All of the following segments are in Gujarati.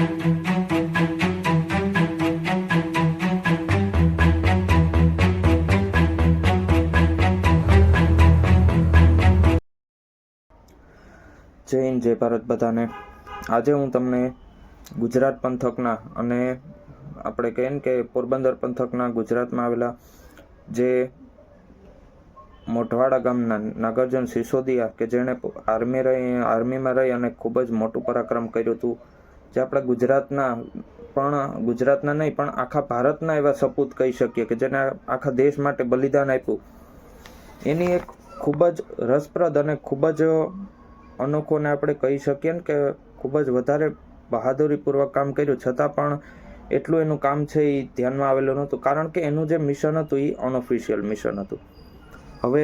જય હિન્દ, જય ભારત બધાને. આજે હું તમને ગુજરાત પંથકના અને આપણે કહીએ ને કે પોરબંદર પંથકના ગુજરાતમાં આવેલા જે મોઢવાડા ગામના નાગાર્જુન સિસોદિયા કે જેણે આર્મીમાં રહી અને ખૂબ જ મોટું પરાક્રમ કર્યું હતું, જે આપણા ગુજરાતના નહીં પણ આખા ભારતના એવા સપૂત કહી શકીએ કે જેને આખા દેશ માટે બલિદાન આપ્યું. એની એક ખૂબ જ રસપ્રદ અને ખૂબ જ અનોખોને આપણે કહી શકીએ ને કે ખૂબ જ વધારે બહાદુરીપૂર્વક કામ કર્યું, છતાં પણ એટલું એનું કામ છે એ ધ્યાનમાં આવેલું નહોતું, કારણ કે એનું જે મિશન હતું એ અનઓફિશિયલ મિશન હતું. હવે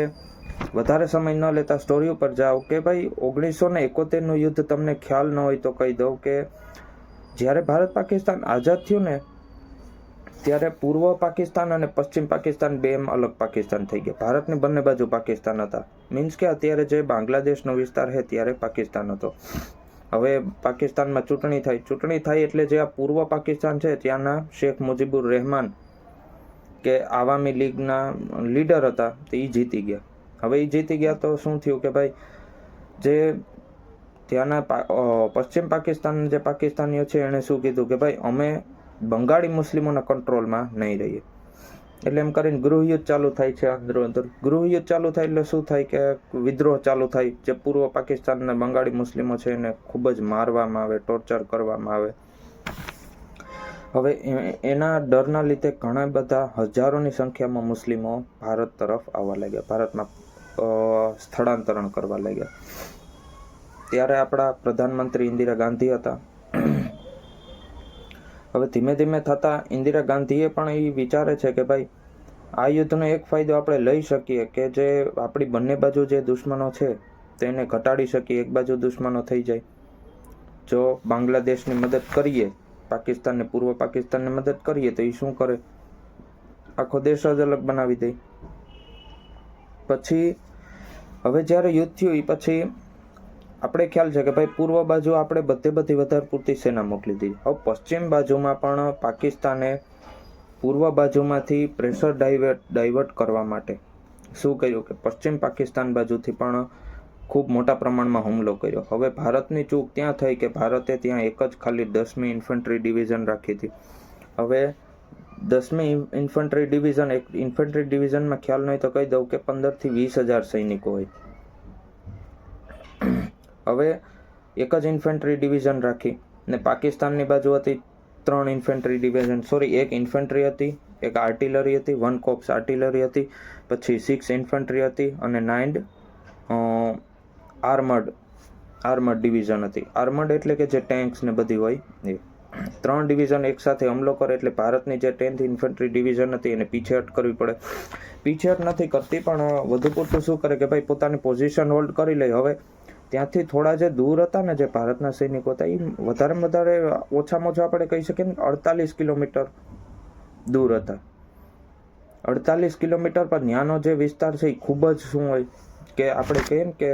વધારે સમય ન લેતા સ્ટોરી ઉપર જાઓ કે ભાઈ 1971નું યુદ્ધ તમને ખ્યાલ ન હોય તો કહી દઉં કે જ્યારે ભારત પાકિસ્તાન આઝાદ થયું ને ત્યારે પૂર્વ પાકિસ્તાન અને પશ્ચિમ પાકિસ્તાન બે એમ અલગ પાકિસ્તાન થઈ ગયા. ભારતની બંને બાજુ પાકિસ્તાન હતા, મીન્સ કે અત્યારે જે બાંગ્લાદેશનો વિસ્તાર છે ત્યારે પાકિસ્તાન હતો. હવે પાકિસ્તાનમાં ચૂંટણી થાય એટલે જે આ પૂર્વ પાકિસ્તાન છે ત્યાંના શેખ મુજીબુર રહેમાન કે આવામી લીગના લીડર હતા તે એ જીતી ગયા. હવે એ જીતી ગયા તો શું થયું કે ભાઈ જે ત્યાંના પશ્ચિમ પાકિસ્તાન જે પાકિસ્તાનીઓ છે એણે શું કીધું કે ભાઈ અમે બંગાળી મુસ્લિમોના કંટ્રોલમાં નહીં રહીએ. એટલે એમ કરીને ગૃહયુદ્ધ ચાલુ થાય છે. અંદર ગૃહયુદ્ધ ચાલુ થાય એટલે શું થાય કે વિદ્રોહ ચાલુ થાય. જે પૂર્વ પાકિસ્તાનના બંગાળી મુસ્લિમો છે એને ખૂબ જ મારવામાં આવે, ટોર્ચર કરવામાં આવે. હવે એના ડરના લીધે ઘણા બધા હજારોની સંખ્યામાં મુસ્લિમો ભારત તરફ આવવા લાગ્યા, ભારતમાં સ્થળાંતરણ કરવા લાગ્યા. ત્યારે આપણા પ્રધાનમંત્રી ઇન્દિરા ગાંધી હતા. હવે ધીમે ધીમે થતાં ઇન્દિરા ગાંધીએ પણ એ વિચારે છે કે ભાઈ આ યુદ્ધનો એક ફાયદો આપણે લઈ શકીએ કે જે આપણી બંને બાજુ જે દુશ્મનો છે તેને ઘટાડી શકીએ. એક બાજુ દુશ્મનો થઈ જાય, જો બાંગ્લાદેશની મદદ કરીએ, પાકિસ્તાનને પૂર્વ પાકિસ્તાનને મદદ કરીએ તો એ શું કરે, આખો દેશ જ અલગ બનાવી દે. પછી હવે જ્યારે યુદ્ધ થયું એ પછી આપણે ખ્યાલ છે કે ભાઈ પૂર્વ બાજુ આપણે બધી વધારે પૂરતી સેના મોકલી દીધી. હવે પશ્ચિમ બાજુમાં પણ પાકિસ્તાને પૂર્વ બાજુમાંથી પ્રેશર ડાયવર્ટ કરવા માટે શું કર્યું કે પશ્ચિમ પાકિસ્તાન બાજુથી પણ ખૂબ મોટા પ્રમાણમાં હુમલો કર્યો. હવે ભારતની ચૂક ત્યાં થઈ કે ભારતે ત્યાં એક જ ખાલી 10મી ઇન્ફન્ટ્રી ડિવિઝન રાખી હતી. હવે 10મી ઇન્ફન્ટ્રી ડિવિઝન, એક ઇન્ફન્ટ્રી ડિવિઝનમાં ખ્યાલ નહીં તો કહી દઉં કે 15,000 થી 20,000 સૈનિકો હોય. હવે એક જ ઇન્ફન્ટ્રી ડિવિઝન રાખી ને પાકિસ્તાનની બાજુ હતી 3 ઇન્ફન્ટ્રી ડિવિઝન, એક ઇન્ફન્ટ્રી હતી, એક આર્ટિલરી હતી, 1 કોપ્સ આર્ટિલરી હતી, પછી 6 ઇન્ફન્ટ્રી હતી અને 9 આર્મર્ડ ડિવિઝન હતી. આર્મર્ડ એટલે કે જે ટેન્ક્સ ને બધી હોય એ 3 ડિવિઝન એકસાથે હુમલો કરે એટલે ભારતની જે 10th ઇન્ફન્ટ્રી ડિવિઝન હતી એને પીછેહટ કરવી પડે. પીછેહટ નથી કરતી પણ વધુ પૂરતું શું કરે કે ભાઈ પોતાની પોઝિશન હોલ્ડ કરી લે. હવે ત્યાંથી થોડા જે દૂર હતા ને જે ભારતના સૈનિકો હતા એ વધારેમાં વધારે ઓછામાં ઓછા આપણે કહી શકીએ ને 48 કિલોમીટર દૂર હતા. 48 કિલોમીટર પર ત્યાંનો જે વિસ્તાર છે એ ખૂબ જ શું હોય કે આપણે કહીએ ને કે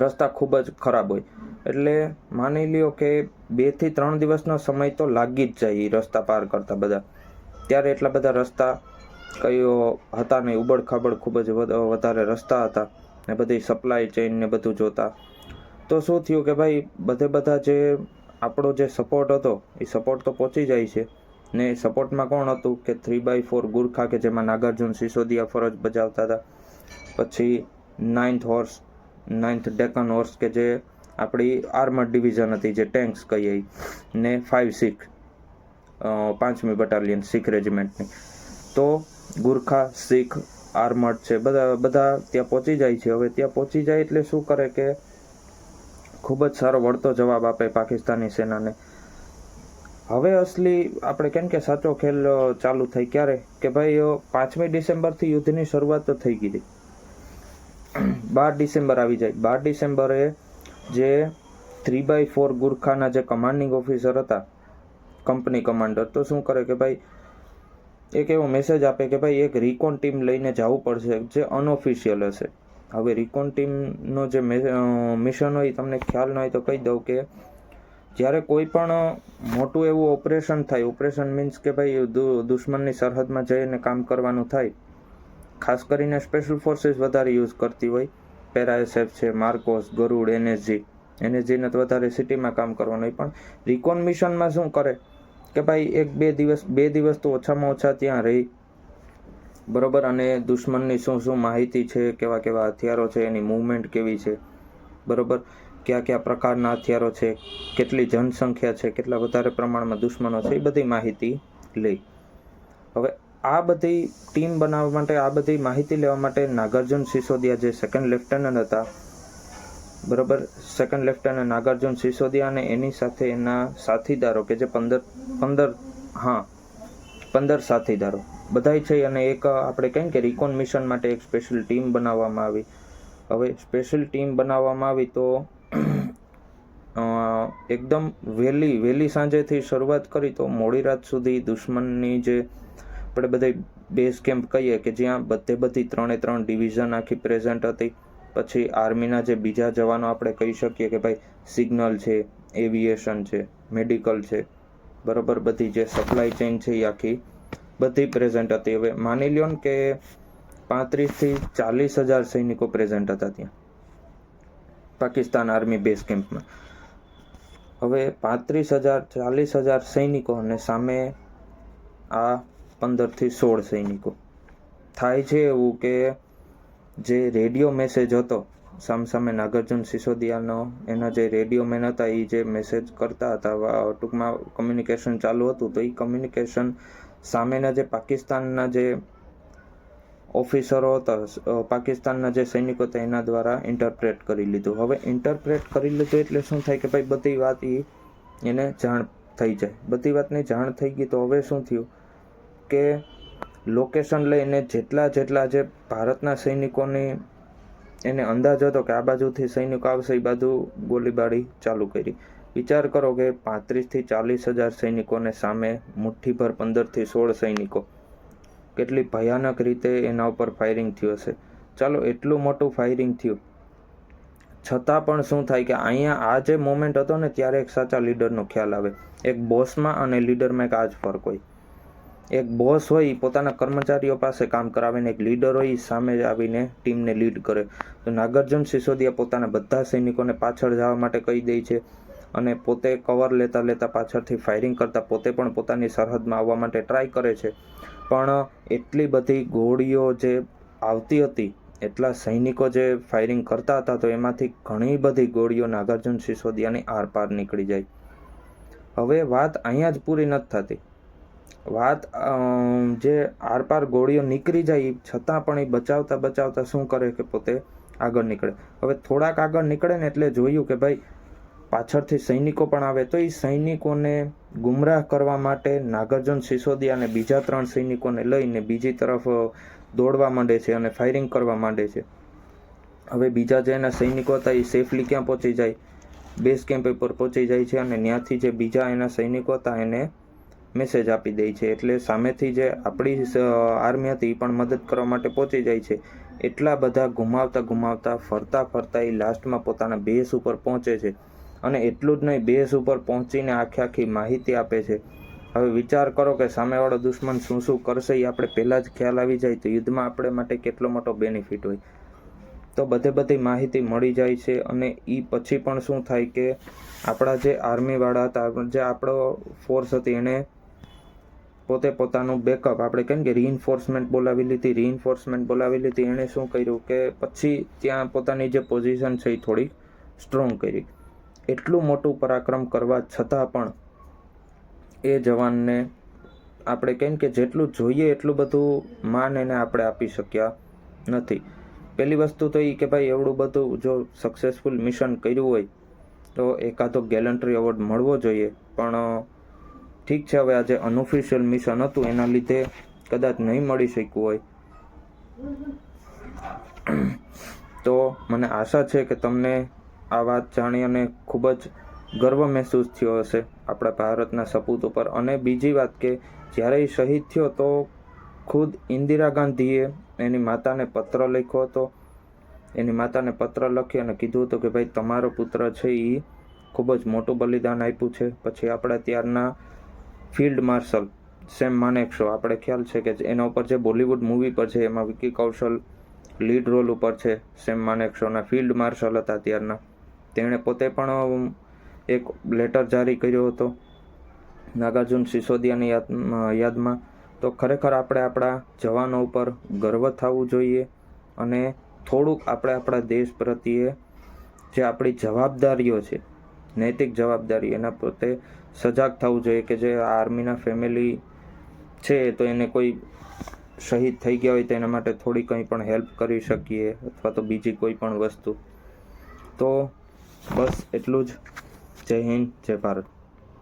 રસ્તા ખૂબ જ ખરાબ હોય. એટલે માની લ્યો કે 2 થી 3 દિવસનો સમય તો લાગી જ જાય એ રસ્તા પાર કરતા બધા. ત્યારે એટલા બધા રસ્તા કયો હતા નહીં, ઉબડ ખાબડ ખૂબ જ વધારે રસ્તા હતા ને બધી સપ્લાય ચેઇન ને બધું જોતા. તો શું થયું કે ભાઈ બધા જે આપણો જે સપોર્ટ હતો એ સપોર્ટ તો પહોંચી જાય છે ને સપોર્ટમાં કોણ હતું કે 3/4 ગુરખા કે જેમાં નાગાર્જુન સિસોદિયા ફરજ બજાવતા હતા. પછી 9th ડેકન હોર્સ કે જે આપણી આર્મર્ડ ડિવિઝન હતી જે ટેન્ક્સ કહીએ ને 5મી બટાલિયન શીખ રેજિમેન્ટની. તો ગુરખા, શીખ, આર્મર્ડ છે બધા ત્યાં પહોંચી જાય છે. હવે ત્યાં પહોંચી જાય એટલે શું કરે કે ખૂબ જ સારો વળતો જવાબ આપે પાકિસ્તાની સેનાને. હવે અસલી આપણે કેમ કે સાચો ખેલ ચાલુ થઈ ક્યારે કે ભાઈ 5મી ડિસેમ્બરથી યુદ્ધની શરૂઆત તો થઈ ગઈ. 12 ડિસેમ્બર આવી જાય. 12 ડિસેમ્બરે જે 3/4 ગુરખાના જે કમાન્ડિંગ ઓફિસર હતા, કંપની કમાન્ડર, તો શું કરે કે ભાઈ એક એવો મેસેજ આપે કે ભાઈ એક રિકોન ટીમ લઈને જવું પડશે જે અનઓફિશિયલ હશે. હવે રિકોન ટીમનો જે મિશન હોય તમને ખ્યાલ ન હોય તો કહી દઉં કે જ્યારે કોઈ પણ મોટું એવું ઓપરેશન થાય, ઓપરેશન મીન્સ કે ભાઈ દુશ્મનની સરહદમાં જઈને કામ કરવાનું થાય, ખાસ કરીને સ્પેશિયલ ફોર્સીસ વધારે યુઝ કરતી હોય, પેરાએસએફ છે, માર્કોસ, ગરુડ, એનએસજીને તો વધારે સિટીમાં કામ કરવાનું હોય, પણ રિકોન મિશનમાં શું કરે કે ભાઈ 1-2 દિવસ તો ઓછામાં ઓછા ત્યાં રહી, બરોબર, અને દુશ્મનની શું માહિતી છે, કેવા કેવા હથિયારો છે, એની મૂવમેન્ટ કેવી છે, બરોબર, કયા કયા પ્રકારના હથિયારો છે, કેટલી જનસંખ્યા છે, કેટલા વધારે પ્રમાણમાં દુશ્મનો છે, એ બધી માહિતી લે. હવે આ બધી ટીમ બનાવવા માટે, આ બધી માહિતી લેવા માટે નાગાર્જુન સિસોદિયા જે સેકન્ડ લેફ્ટનન્ટ હતા, બરોબર, સેકન્ડ લેફ્ટનન્ટ નાગાર્જુન સિસોદિયા અને એની સાથે એના સાથીદારો કે જે 15 સાથીદારો બધાય છે, અને એક આપણે કહીએ કે રિકોન મિશન માટે એક સ્પેશિયલ ટીમ બનાવવામાં આવી. હવે સ્પેશિયલ ટીમ બનાવવામાં આવી તો એકદમ વહેલી સાંજેથી શરૂઆત કરી તો મોડી રાત સુધી દુશ્મનની જે આપણે બધા બેઝ કેમ્પ કહીએ કે જ્યાં બધી 3 ડિવિઝન આખી પ્રેઝન્ટ હતી, પછી આર્મીના જે બીજા જવાનો આપણે કહી શકીએ કે ભાઈ સિગ્નલ છે, એવિએશન છે, મેડિકલ છે, બરોબર, બધી જે સપ્લાય ચેઇન છે એ આખી બધી પ્રેઝન્ટ હતી. હવે માની લ્યો ને કે 35,000 થી 40,000 સૈનિકો પ્રેઝન્ટ હતા ત્યાં પાકિસ્તાન આર્મી બેઝ કેમ્પમાં. હવે 35,000 40,000 સૈનિકો અને સામે આ 15 થી 16 સૈનિકો. થાય છે એવું કે જે રેડિયો મેસેજ હતો સામસામે નાગાર્જુન સિસોદિયાનો, એના જે રેડિયો મેન હતા એ જે મેસેજ કરતા હતા, ટૂંકમાં કમ્યુનિકેશન ચાલુ હતું, તો એ કમ્યુનિકેશન સામેના જે પાકિસ્તાનના જે ઓફિસરો હતા, પાકિસ્તાનના જે સૈનિકો હતા એના દ્વારા ઇન્ટરપ્રેટ કરી લીધું. હવે ઇન્ટરપ્રેટ કરી લીધું એટલે શું થાય કે ભાઈ બધી વાત એને જાણ થઈ જાય. બધી વાતની જાણ થઈ ગઈ તો હવે શું થયું કે લોકેશન લઈને જેટલા જે ભારતના સૈનિકોની એને અંદાજ હતો કે આ બાજુથી સૈનિકો આવશે, એ બાજુ ગોળીબારી ચાલુ કરી. વિચાર કરો કે 35,000 થી 40,000 સૈનિકોને સામે મુઠ્ઠીભર 15 થી 16 સૈનિકો, કેટલી ભયાનક રીતે એના ઉપર ફાયરિંગ થયું હશે. ચાલો એટલું મોટું ફાયરિંગ થયું છતાં પણ શું થાય કે અહીંયા આ જે મોમેન્ટ હતો ને ત્યારે એક સાચા લીડરનો ખ્યાલ આવે. એક બોસમાં અને લીડરમાં એક આ જ ફરક હોય. એક બોસ હોય પોતાના કર્મચારીઓ પાસે કામ કરાવે ને એક લીડર હોય સામે આવીને ટીમને લીડ કરે. તો નાગાર્જુન સિસોદિયા પોતાના બધા સૈનિકોને પાછળ જવા માટે કહી દે છે અને પોતે કવર લેતા પાછળથી ફાયરિંગ કરતા પોતે પણ પોતાની સરહદમાં આવવા માટે ટ્રાય કરે છે. પણ એટલી બધી ગોળીઓ જે આવતી હતી, એટલા સૈનિકો જે ફાયરિંગ કરતા હતા, તો એમાંથી ઘણી બધી ગોળીઓ નાગાર્જુન સિસોદિયાની આરપાર નીકળી જાય. હવે વાત અહીંયા જ પૂરી નથી થતી. વાત જે આરપાર ગોળીઓ નીકળી જાય છતાં પણ એ બચાવતા શું કરે કે પોતે આગળ નીકળે. હવે થોડાક આગળ નીકળે ને એટલે જોયું કે ભાઈ પાછળથી સૈનિકો પણ આવે, તો એ સૈનિકોને ગુમરાહ કરવા માટે નાગાર્જુન સિસોદિયા અને બીજા 3 સૈનિકોને લઈને બીજી તરફ દોડવા માંડે છે અને ફાયરિંગ કરવા માંડે છે. હવે બીજા જે એના સૈનિકો હતા એ સેફલી ક્યાં પહોંચી જાય, બેઝ કેમ્પ પર પહોંચી જાય છે અને ત્યાંથી જે બીજા એના સૈનિકો હતા એને મેસેજ આપી દે છે. એટલે સામેથી જે આપણી આર્મી હતી એ પણ મદદ કરવા માટે પહોંચી જાય છે. એટલા બધા ઘુમાવતા ફરતા એ લાસ્ટમાં પોતાના બેઝ ઉપર પહોંચે છે. અને એટલું જ નહીં, બેઝ ઉપર પહોંચીને આખી માહિતી આપે છે. હવે વિચાર કરો કે સામેવાળો દુશ્મન શું કરશે એ આપણે પહેલાં જ ખ્યાલ આવી જાય તો યુદ્ધમાં આપણે માટે કેટલો મોટો બેનિફિટ હોય. તો બધી માહિતી મળી જાય છે. અને એ પછી પણ શું થાય કે આપણા જે આર્મીવાળા હતા, જે આપણો ફોર્સ હતી, એને પોતે પોતાનું બેકઅપ, આપણે કહીએ કે રીઇન્ફોર્સમેન્ટ બોલાવી લીધી. એણે શું કર્યું કે પછી ત્યાં પોતાની જે પોઝિશન છે એ થોડી સ્ટ્રોંગ કરી. એટલું મોટું પરાક્રમ કરવા છતાં પણ એ જવાનને આપણે કહીએ કે જેટલું જોઈએ એટલું બધું માન એને આપણે આપી શક્યા નથી. પહેલી વસ્તુ તો એ કે ભાઈ એવડું બધું જો સક્સેસફુલ મિશન કર્યું હોય તો એકાદો ગેલન્ટ્રી એવોર્ડ મળવો જોઈએ. પણ ઠીક છે, હવે આ જે અનઓફિશિયલ મિશન હતું એના લીધે કદાચ નહીં મળી શક્યું હોય. તો મને આશા છે કે તમને આ વાત જાણી અને ખૂબ જ ગર્વ મહેસૂસ થયો હશે આપણા ભારતના સપૂત ઉપર. અને બીજી વાત કે જ્યારે એ શહીદ થયો તો ખુદ ઇન્દિરા ગાંધીએ એની માતાને પત્ર લખ્યો હતો. એની માતાને પત્ર લખી અને કીધું હતું કે ભાઈ તમારો પુત્ર છે એ ખૂબ જ મોટું બલિદાન આપ્યું છે. પછી આપણા ત્યારના ફિલ્ડ માર્શલ સેમ માનેકશો, આપણે ખ્યાલ છે કે એના ઉપર જે બોલિવૂડ મૂવી પર છે એમાં વિકી કૌશલ લીડ રોલ ઉપર છે. સેમ માનેકશોના ફિલ્ડ માર્શલ હતા ત્યારના. તેણે પોતે પણ એક લેટર જારી કર્યો હતો નાગાર્જુન સિસોદિયાની યાદમાં. તો ખરેખર આપણે આપણા જવાનો ઉપર ગર્વ થવું જોઈએ અને થોડુંક આપણે આપણા દેશ પ્રત્યે જે આપણી જવાબદારીઓ છે, નૈતિક જવાબદારી, એના પ્રત્યે સજાગ થવું જોઈએ કે જે આર્મીના ફેમિલી છે તો એને કોઈ શહીદ થઈ ગયા હોય તો એના માટે થોડી કંઈ પણ હેલ્પ કરી શકીએ અથવા તો બીજી કોઈ પણ વસ્તુ. તો બસ એટલું જ. જય હિન્દ, જય ભારત.